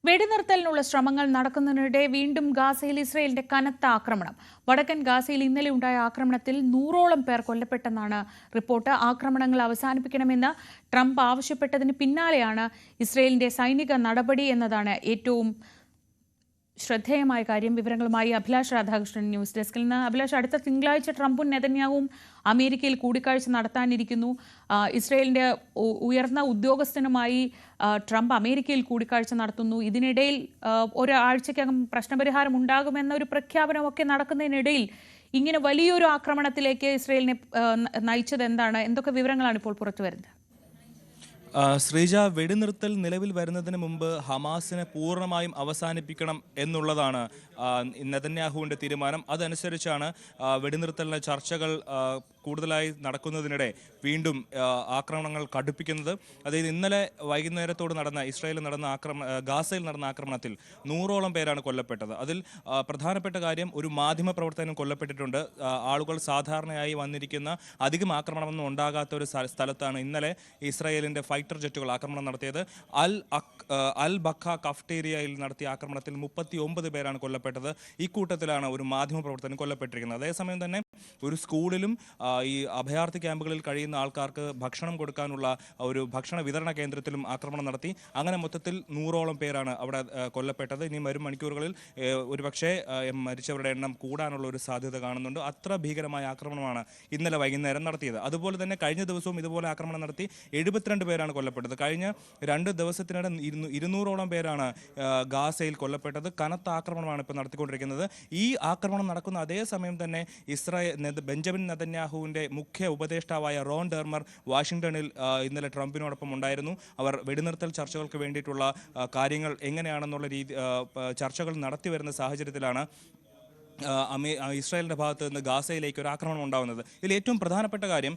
വെടിനിർത്തലിനുള്ള ശ്രമങ്ങൾ നടക്കുന്നതിനിടെ വീണ്ടും ഗാസയിൽ ഇസ്രയേലിന്റെ കനത്ത ആക്രമണം. വടക്കൻ ഗാസയിൽ ഇന്നലെ ഉണ്ടായ ആക്രമണത്തിൽ 100ഓളം പേർ കൊല്ലപ്പെട്ടെന്നാണ് റിപ്പോർട്ട്. ആക്രമണങ്ങൾ അവസാനിപ്പിക്കണമെന്ന് ട്രംപ് ആവശ്യപ്പെട്ടതിന് പിന്നാലെയാണ് ഇസ്രയേലിന്റെ സൈനിക നടപടി എന്നതാണ് ഏറ്റവും ശ്രദ്ധേയമായ കാര്യം. വിവരങ്ങളുമായി അഭിലാഷ് രാധാകൃഷ്ണൻ ന്യൂസ് ഡെസ്കിൽ നിന്ന്. അഭിലാഷ്, അടുത്ത തിങ്കളാഴ്ച ട്രംപും നെതന്യാഹുവും അമേരിക്കയിൽ കൂടിക്കാഴ്ച നടത്താനിരിക്കുന്നു. ഇസ്രയേലിന്റെ ഉയർന്ന ഉദ്യോഗസ്ഥനുമായി ട്രംപ് അമേരിക്കയിൽ കൂടിക്കാഴ്ച നടത്തുന്നു. ഇതിനിടയിൽ ഒരാഴ്ചക്കകം പ്രശ്നപരിഹാരം ഉണ്ടാകുമെന്ന ഒരു പ്രഖ്യാപനമൊക്കെ നടക്കുന്നതിനിടയിൽ ഇങ്ങനെ വലിയൊരു ആക്രമണത്തിലേക്ക് ഇസ്രയേലിനെ നയിച്ചത് എന്താണ്? എന്തൊക്കെ വിവരങ്ങളാണ് ഇപ്പോൾ പുറത്തുവരുന്നത്? ശ്രീജ, വെടിനിർത്തൽ നിലവിൽ വരുന്നതിന് മുമ്പ് ഹമാസിനെ പൂർണ്ണമായും അവസാനിപ്പിക്കണം എന്നുള്ളതാണ് നെതന്യാഹുവിൻ്റെ തീരുമാനം. അതനുസരിച്ചാണ് വെടിനിർത്തലിന് ചർച്ചകൾ കൂടുതലായി നടക്കുന്നതിനിടെ വീണ്ടും ആക്രമണങ്ങൾ കടുപ്പിക്കുന്നത്. അതായത് ഇന്നലെ വൈകുന്നേരത്തോട് നടന്ന ഗാസയിൽ നടന്ന ആക്രമണത്തിൽ 100ഓളം പേരാണ് കൊല്ലപ്പെട്ടത്. അതിൽ പ്രധാനപ്പെട്ട കാര്യം, ഒരു മാധ്യമ പ്രവർത്തകനും കൊല്ലപ്പെട്ടിട്ടുണ്ട്. ആളുകൾ സാധാരണയായി വന്നിരിക്കുന്ന അധികം ആക്രമണമൊന്നും ഉണ്ടാകാത്ത ഒരു സ്ഥലത്താണ് ഇന്നലെ ഇസ്രായേലിൻ്റെ ഫൈറ്റർ ജെറ്റുകൾ ആക്രമണം നടത്തിയത്. അൽ ബഖ കഫ്റ്റേരിയയിൽ നടത്തിയ ആക്രമണത്തിൽ 39 പേരാണ് കൊല്ലപ്പെട്ടത്. ഈ കൂട്ടത്തിലാണ് ഒരു മാധ്യമ പ്രവർത്തകൻ കൊല്ലപ്പെട്ടിരിക്കുന്നത്. അതേസമയം തന്നെ ഒരു സ്കൂളിലും ഈ അഭയാർത്ഥി ക്യാമ്പുകളിൽ കഴിയുന്ന ആൾക്കാർക്ക് ഭക്ഷണം കൊടുക്കാനുള്ള ഒരു ഭക്ഷണ വിതരണ കേന്ദ്രത്തിലും ആക്രമണം നടത്തി. അങ്ങനെ മൊത്തത്തിൽ 100ഓളം പേരാണ് അവിടെ കൊല്ലപ്പെട്ടത്. ഇനി വരും മണിക്കൂറുകളിൽ ഒരുപക്ഷെ മരിച്ചവരുടെ എണ്ണം കൂടാനുള്ള ഒരു സാധ്യത കാണുന്നുണ്ട്. അത്ര ഭീകരമായ ആക്രമണമാണ് ഇന്നലെ വൈകുന്നേരം നടത്തിയത്. അതുപോലെ തന്നെ കഴിഞ്ഞ ദിവസവും ഇതുപോലെ ആക്രമണം നടത്തി 72 പേരാണ് കൊല്ലപ്പെട്ടത്. കഴിഞ്ഞ 2 ദിവസത്തിനിടെ 200ഓളം പേരാണ് ഗാസയിൽ കൊല്ലപ്പെട്ടത്. കനത്ത ആക്രമണമാണ് ഇപ്പോൾ നടത്തിക്കൊണ്ടിരിക്കുന്നത്. ഈ ആക്രമണം നടക്കുന്ന അതേ സമയം തന്നെ ബെഞ്ചമിൻ നെതന്യാഹുവിൻ്റെ മുഖ്യ ഉപദേഷ്ടാവായ റോൺ ഡെർമർ വാഷിംഗ്ടണിൽ ഇന്നലെ ട്രംപിനോടൊപ്പം ഉണ്ടായിരുന്നു. അവർ വെടിനിർത്തൽ ചർച്ചകൾക്ക് വേണ്ടിയിട്ടുള്ള കാര്യങ്ങൾ എങ്ങനെയാണെന്നുള്ള ചർച്ചകൾ നടത്തി വരുന്ന സാഹചര്യത്തിലാണ് ഇസ്രായേലിൻ്റെ ഭാഗത്ത് നിന്ന് ഗാസയിലേക്ക് ഒരു ആക്രമണം ഉണ്ടാകുന്നത്. ഇതിൽ ഏറ്റവും പ്രധാനപ്പെട്ട കാര്യം,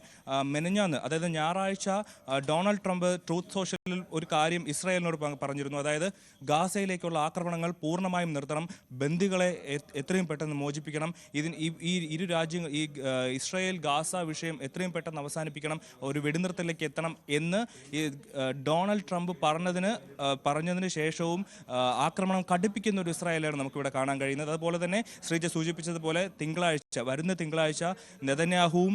മെനഞ്ഞാന്ന്, അതായത് ഞായറാഴ്ച ഡൊണാൾഡ് ട്രംപ് ട്രൂത്ത് സോഷ്യലിൽ ഒരു കാര്യം ഇസ്രായേലിനോട് പറഞ്ഞിരുന്നു. അതായത് ഗാസയിലേക്കുള്ള ആക്രമണങ്ങൾ പൂർണ്ണമായും നിർത്തണം, ബന്ദികളെ എത്രയും പെട്ടെന്ന് മോചിപ്പിക്കണം, ഈ ഇരു രാജ്യങ്ങൾ, ഈ ഇസ്രായേൽ ഗാസ വിഷയം എത്രയും പെട്ടെന്ന് അവസാനിപ്പിക്കണം, ഒരു വെടിനിർത്തലിലേക്ക് എത്തണം എന്ന് ഈ ഡൊണാൾഡ് ട്രംപ് പറഞ്ഞതിന് ശേഷവും ആക്രമണം കടുപ്പിക്കുന്ന ഒരു ഇസ്രായേലാണ് നമുക്കിവിടെ കാണാൻ കഴിയുന്നത്. അതുപോലെ തന്നെ ശ്രീജ സൂചിപ്പിച്ചതുപോലെ വരുന്ന തിങ്കളാഴ്ച നെതന്യാഹുവും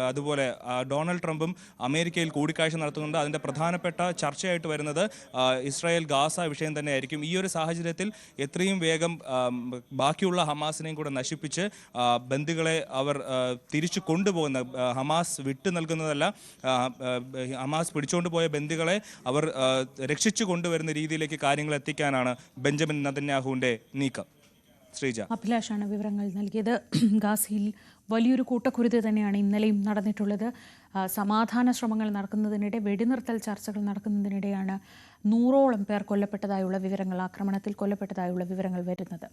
അതുപോലെ ഡൊണാൾഡ് ട്രംപും അമേരിക്കയിൽ കൂടിക്കാഴ്ച നടത്തുന്നുണ്ട്. അതിൻ്റെ പ്രധാനപ്പെട്ട ചർച്ചയായിട്ട് വരുന്നത് ഇസ്രായേൽ ഗാസ വിഷയം തന്നെയായിരിക്കും. ഈ ഒരു സാഹചര്യത്തിൽ എത്രയും വേഗം ബാക്കിയുള്ള ഹമാസിനെയും കൂടെ നശിപ്പിച്ച് ബന്ദികളെ അവർ തിരിച്ചു കൊണ്ടുപോകുന്ന, ഹമാസ് വിട്ടു നൽകുന്നതല്ല, ഹമാസ് പിടിച്ചുകൊണ്ട് പോയ ബന്ദികളെ അവർ രക്ഷിച്ചു കൊണ്ടുവരുന്ന രീതിയിലേക്ക് കാര്യങ്ങൾ എത്തിക്കാനാണ് ബെഞ്ചമിൻ നെതന്യാഹുവിൻ്റെ നീക്കം. അഭിലാഷാണ് വിവരങ്ങൾ നൽകിയത്. ഗാസയിൽ വലിയൊരു കൂട്ടക്കുരുതി തന്നെയാണ് ഇന്നലെയും നടന്നിട്ടുള്ളത്. സമാധാന ശ്രമങ്ങൾ നടക്കുന്നതിനിടെ, വെടിനിർത്തൽ ചർച്ചകൾ നടക്കുന്നതിനിടെയാണ് 100ഓളം പേർ കൊല്ലപ്പെട്ടതായുള്ള വിവരങ്ങൾ, ആക്രമണത്തിൽ കൊല്ലപ്പെട്ടതായുള്ള വിവരങ്ങൾ വരുന്നത്.